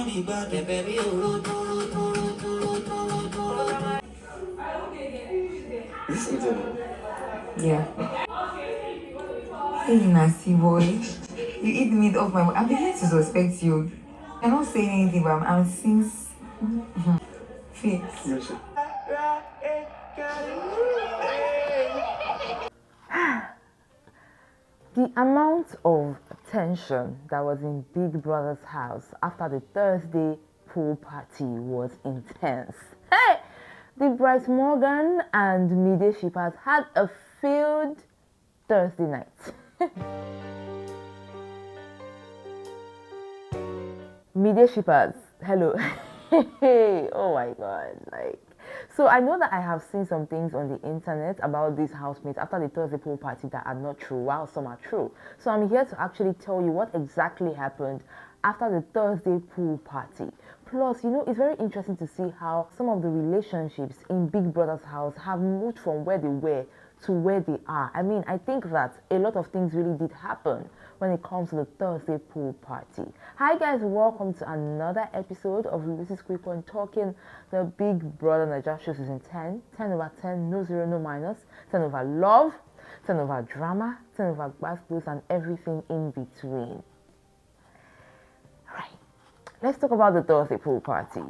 Listen to me. Yeah. Hey, nasty boy. You eat meat off my. I'm beginning to suspect you. You're not saying anything, but I'm since. Fix. The amount of tension that was in Big Brother's house after the Thursday pool party was intense. Hey! The Bryce Morgan and Mide shippers had a field Thursday night. Mide shippers, hello. Oh my god, like. So I know that I have seen some things on the internet about these housemates after the Thursday pool party that are not true, while some are true. So I'm here to actually tell you what exactly happened after the Thursday pool party. Plus, you know, it's very interesting to see how some of the relationships in Big Brother's house have moved from where they were to where they are. I mean, I think that a lot of things really did happen when it comes to the Thursday pool party. Hi guys, welcome to another episode of Lucy's Quick One Talking, the Big Brother Naija Show season 10. 10 over 10, no zero, no minus. 10 over love, 10 over drama, 10 over bass blues, and everything in between. Alright, let's talk about the Thursday pool party.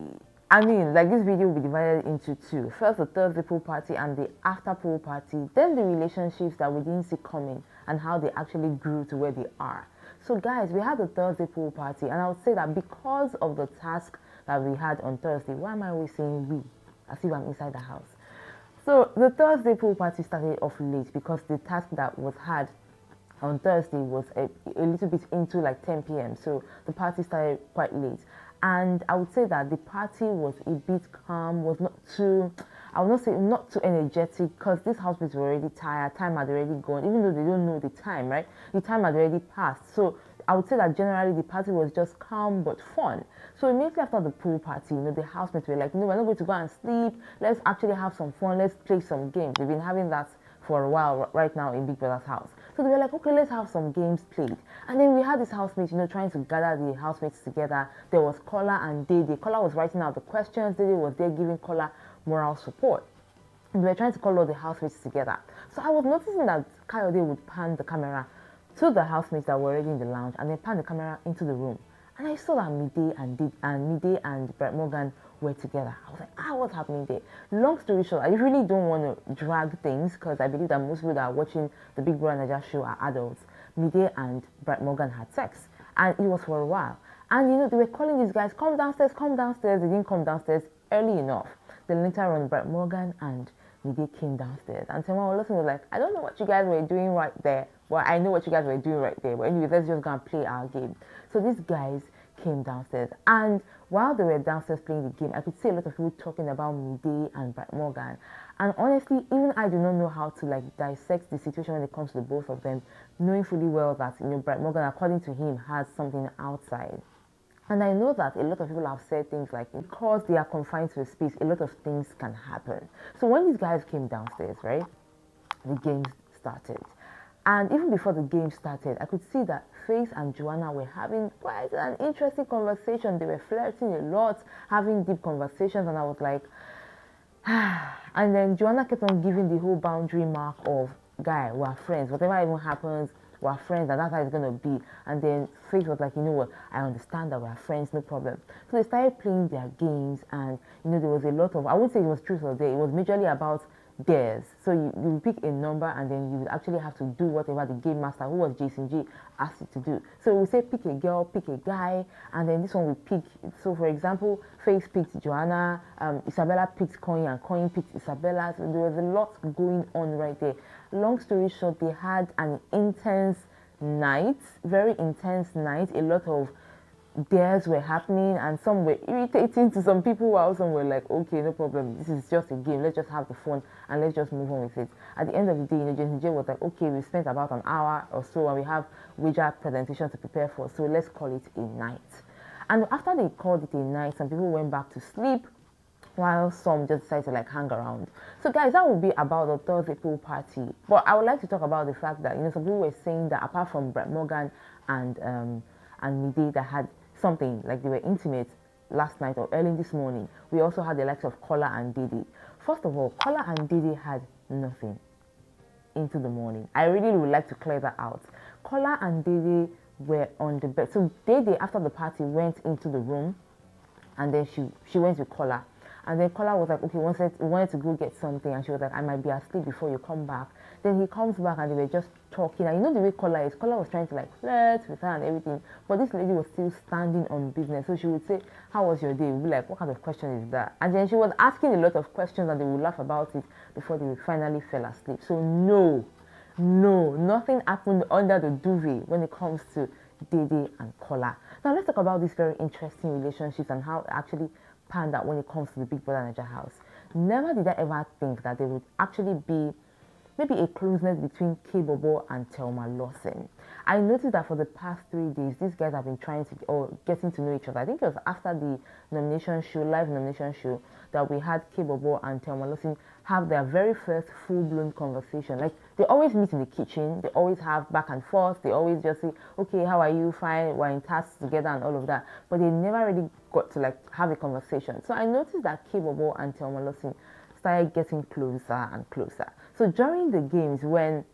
I mean, like, this video will be divided into two. First, the Thursday pool party and the after pool party. Then the relationships that we didn't see coming and how they actually grew to where they are. So guys, we had the Thursday pool party, and I would say that because of the task that we had on Thursday, why am I always saying we? As if I'm inside the house. So the Thursday pool party started off late because the task that was had on Thursday was a little bit into like 10 p.m. So the party started quite late. And I would say that the party was a bit calm, was not too, I would not say not too energetic, because these housemates were already tired, time had already gone, even though they don't know the time, right? The time had already passed. So I would say that generally the party was just calm but fun. So immediately after the pool party, you know, the housemates were like, no, we're not going to go and sleep. Let's actually have some fun. Let's play some games. They've been having that for a while right now in Big Brother's house. So they were like, okay, let's have some games played. And then we had this housemate, you know, trying to gather the housemates together. There was Kola and Dede. Kola was writing out the questions. Dede was there giving Kola moral support. And we were trying to call all the housemates together. So I was noticing that Kayode would pan the camera to the housemates that were already in the lounge and then pan the camera into the room. And I saw that Mide and Brett Morgan were together. I was like, what's happening there? Long story short, I really don't want to drag things because I believe that most people that are watching the Big Brother Naija show are adults. Mide and Brett Morgan had sex, and it was for a while. And you know, they were calling these guys, come downstairs, come downstairs. They didn't come downstairs early enough. Then later on, Brett Morgan and Mide came downstairs. And Telma was like, I don't know what you guys were doing right there. Well, I know what you guys were doing right there. But anyway, let's just go and play our game. So these guys came downstairs, and while they were downstairs playing the game, I could see a lot of people talking about Mide and Brett Morgan. And honestly, even I do not know how to like dissect the situation when it comes to the both of them, knowing fully well that, you know, Brett Morgan, according to him, has something outside. And I know that a lot of people have said things like, because they are confined to a space, a lot of things can happen. So when these guys came downstairs, right, the game started. And even before the game started, I could see that Faith and Joanna were having quite an interesting conversation. They were flirting a lot, having deep conversations, and I was like, and then Joanna kept on giving the whole boundary mark of, guy, we're friends. Whatever even happens, we're friends, and that's how it's going to be. And then Faith was like, you know what, I understand that we're friends, no problem. So they started playing their games, and, you know, there was a lot of, I wouldn't say it was truth or dare, it was majorly about dares. So you pick a number, and then you actually have to do whatever the game master, who was Jason G, asked you to do. So we say pick a girl, pick a guy, and then this one we pick. So for example, Faith picked Joanna, Isabella picked Coin, and Coin picked Isabella. So there was a lot going on right there. Long story short, they had an intense night, very intense night. A lot of dares were happening, and some were irritating to some people, while some were like, okay, no problem, this is just a game, let's just have the fun and let's just move on with it. At the end of the day, you know, Jason J was like, okay, we spent about an hour or so and we have wager presentation to prepare for, so let's call it a night. And after they called it a night, some people went back to sleep while some just decided to like hang around. So guys, that would be about the Thursday pool party. But I would like to talk about the fact that, you know, some people were saying that apart from Brett Morgan and Mide that had something, like they were intimate, last night or early this morning, we also had the likes of Kola and Dede. First of all, Kola and Dede had nothing into the morning. I really would like to clear that out. Kola and Dede were on the bed. So Dede, after the party, went into the room, and then she went with Kola. And then Kola was like, okay, we wanted to go get something. And she was like, I might be asleep before you come back. Then he comes back and they were just talking. And you know the way Kola is. Kola was trying to like flirt with her and everything. But this lady was still standing on business. So she would say, how was your day? We'd be like, what kind of question is that? And then she was asking a lot of questions and they would laugh about it before they finally fell asleep. So no, nothing happened under the duvet when it comes to Dede and Kola. Now let's talk about these very interesting relationships and how it actually panned out when it comes to the Big Brother Naija house. Never did I ever think that there would actually be maybe a closeness between Kobo and Telma Lawson. I noticed that for the past 3 days, these guys have been trying to or getting to know each other. I think it was after the nomination show, live nomination show, that we had Kobo and Telma Lawson have their very first full-blown conversation. Like, they always meet in the kitchen, they always have back and forth, they always just say, okay, how are you, fine, we're in tasks together and all of that. But they never really got to like have a conversation. So I noticed that Kobo and Telma Lawson started getting closer and closer. So during the games, when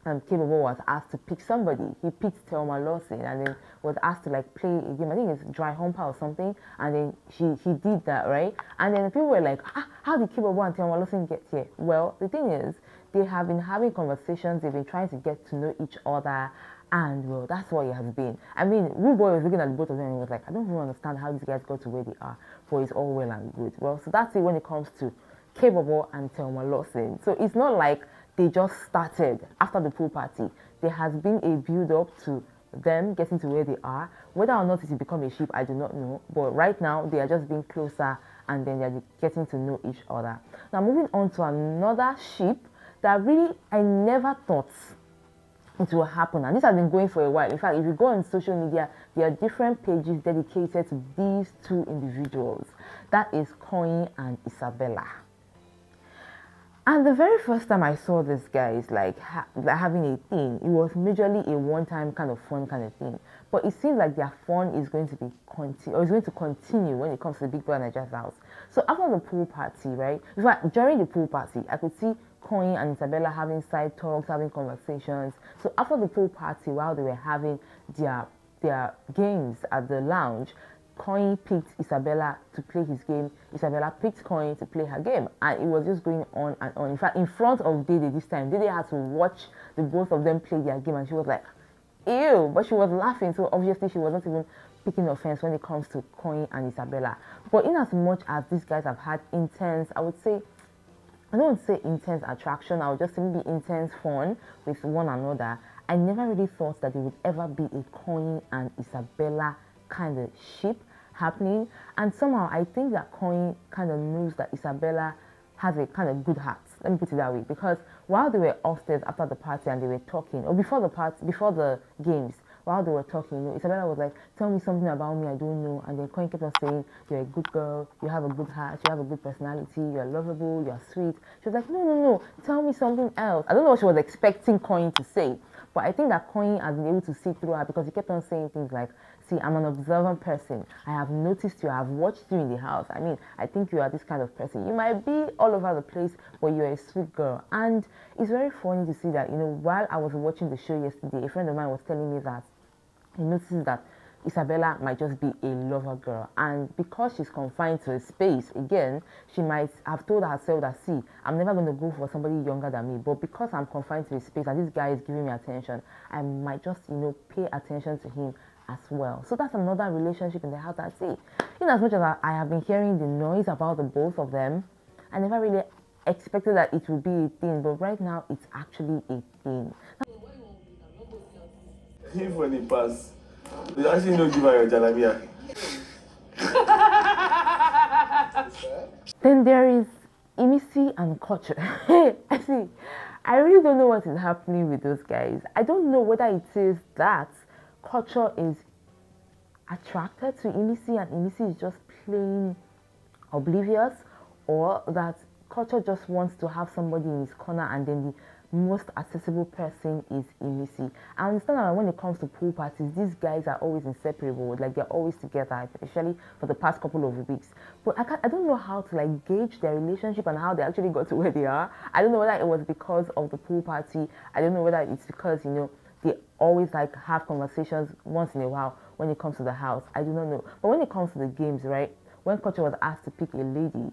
Kobo was asked to pick somebody, he picked Telma Lawson and then was asked to like play a game. I think it's dry humper or something, and then he did that, right? And then people were like, how did Kobo and Telma Lawson get here? Well, the thing is, they have been having conversations, they've been trying to get to know each other, and well, that's what it has been. I mean, Rude Boy was looking at the both of them and he was like, I don't really understand how these guys got to where they are, but it's all well and good. Well, so that's it when it comes to Kobo and Telma Lawson. So it's not like they just started after the pool party. There has been a build-up to them getting to where they are. Whether or not it will become a ship, I do not know. But right now, they are just being closer and then they're getting to know each other. Now, moving on to another ship that really I never thought it will happen. And this has been going for a while. In fact, if you go on social media, there are different pages dedicated to these two individuals. That is Koyi and Isabella. And the very first time I saw this guys like having a thing, it was majorly a one-time kind of fun kind of thing. But it seems like their fun is going to be is going to continue when it comes to the Big Brother Naija's house. So after the pool party, right? In fact, during the pool party, I could see Koyi and Isabella having side talks, having conversations. So after the pool party, while they were having their games at the lounge, Koyi picked Isabella to play his game. Isabella picked Koyi to play her game. And it was just going on and on. In fact, in front of Dede this time, Dede had to watch the both of them play their game. And she was like, ew. But she was laughing. So obviously she was not even picking offense when it comes to Koyi and Isabella. But in as much as these guys have had intense, I would say, I don't want to say intense attraction, I would just say maybe intense fun with one another, I never really thought that there would ever be a Koyi and Isabella kind of ship happening. And somehow I think that Koyi kind of knows that Isabella has a kind of good heart. Let me put it that way. Because while they were upstairs after the party and they were talking, or before the games, while they were talking, you know, Isabella was like, tell me something about me I don't know. And then Koyi kept on saying, you're a good girl, you have a good heart, you have a good personality, you're lovable, you're sweet. She was like, no, tell me something else. I don't know what she was expecting Koyi to say. But I think that Koyi has been able to see through her because he kept on saying things like, see, I'm an observant person. I have noticed you. I have watched you in the house. I mean, I think you are this kind of person. You might be all over the place, but you're a sweet girl. And it's very funny to see that, you know, while I was watching the show yesterday, a friend of mine was telling me that he notices that Isabella might just be a lover girl, and because she's confined to a space, again, she might have told herself that, see, I'm never going to go for somebody younger than me, but because I'm confined to a space and this guy is giving me attention, I might just, you know, pay attention to him as well. So that's another relationship in the house. I see, in as much as I have been hearing the noise about the both of them, I never really expected that it would be a thing, but right now it's actually a thing. If when he pass, they actually don't give her your jalabia. Then there is Imi and Culture. I see. I really don't know what is happening with those guys. I don't know whether it is that Culture is attracted to Imi and Imi is just plain oblivious, or that Culture just wants to have somebody in his corner and then the most accessible person is Imi. I understand that when it comes to pool parties, these guys are always inseparable, like they're always together, especially for the past couple of weeks. But I don't know how to like gauge their relationship and how they actually got to where they are. I don't know whether it was because of the pool party. I don't know whether it's because, you know, they always like have conversations once in a while when it comes to the house. I do not know. But when it comes to the games, right? When Culture was asked to pick a lady,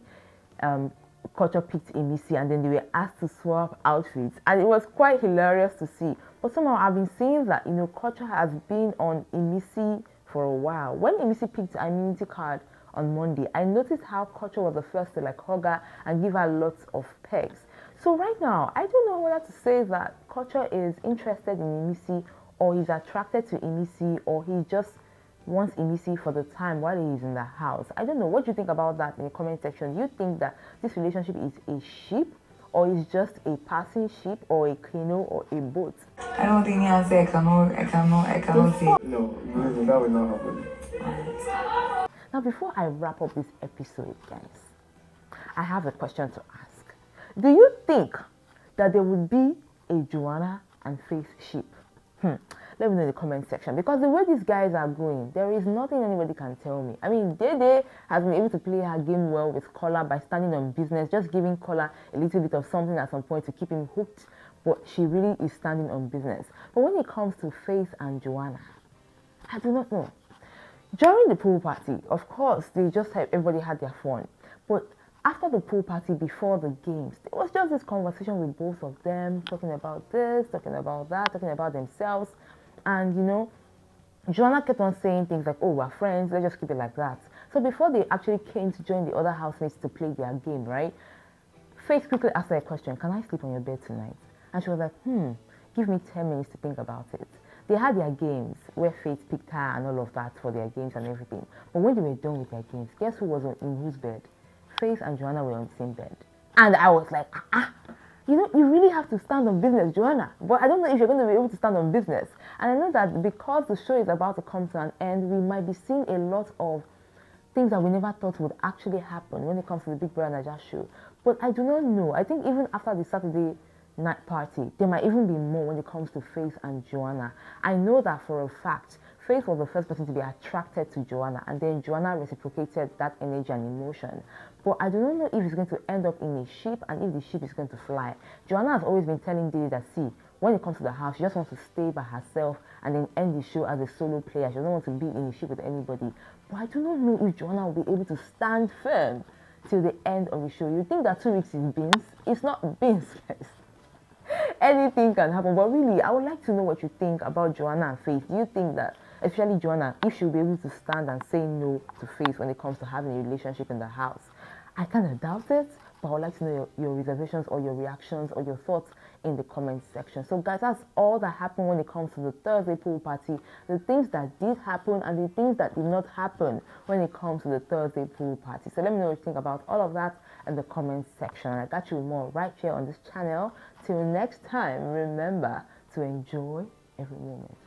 Culture picked Imi, and then they were asked to swap outfits, and it was quite hilarious to see. But somehow I've been seeing that, you know, Culture has been on Imi for a while. When Imi picked her immunity card on Monday, I noticed how Culture was the first to like hug her and give her lots of pegs. So right now, I don't know whether to say that Culture is interested in Imi, or he's attracted to Imi, or he just wants Imi for the time while he's in the house. I don't know. What do you think about that in the comment section? Do you think that this relationship is a ship, or is just a passing ship, or a canoe, or a boat? I don't think the answer. I cannot say. No, that will not happen. Now, before I wrap up this episode, guys, I have a question to ask. Do you think that there would be a Joanna and Faith ship? Let me know in the comment section, because the way these guys are going, there is nothing anybody can tell me. I mean, Dede has been able to play her game well with Kola by standing on business, just giving Kola a little bit of something at some point to keep him hooked, but she really is standing on business. But when it comes to Faith and Joanna, I do not know. During the pool party, of course, everybody had their fun, but after the pool party, before the games, it was just this conversation with both of them, talking about this, talking about that, talking about themselves. And, you know, Joanna kept on saying things like, oh, we're friends, let's just keep it like that. So before they actually came to join the other housemates to play their game, right, Faith quickly asked her a question: can I sleep on your bed tonight? And she was like, give me 10 minutes to think about it. They had their games where Faith picked her and all of that for their games and everything. But when they were done with their games, guess who was in whose bed? Faith and Joanna were on the same bed. And I was like, you know, you really have to stand on business, Joanna. But I don't know if you're going to be able to stand on business. And I know that because the show is about to come to an end, we might be seeing a lot of things that we never thought would actually happen when it comes to the Big Brother Naija show. But I do not know. I think even after the Saturday night party, there might even be more when it comes to Faith and Joanna. I know that for a fact. Faith was the first person to be attracted to Joanna, and then Joanna reciprocated that energy and emotion. But I do not know if it's going to end up in a ship and if the ship is going to fly. Joanna has always been telling Diddy that, see, when it comes to the house, she just wants to stay by herself and then end the show as a solo player. She doesn't want to be in a ship with anybody. But I do not know if Joanna will be able to stand firm till the end of the show. You think that 2 weeks is beans? It's not beans, guys. Anything can happen. But really, I would like to know what you think about Joanna and Faith. Do you think that, especially Joanna, if she'll be able to stand and say no to Faith when it comes to having a relationship in the house? I kind of doubt it, but I would like to know your reservations or your reactions or your thoughts in the comment section. So guys, that's all that happened when it comes to the Thursday pool party. The things that did happen and the things that did not happen when it comes to the Thursday pool party. So let me know what you think about all of that in the comment section. I got you more right here on this channel. Till next time, remember to enjoy every moment.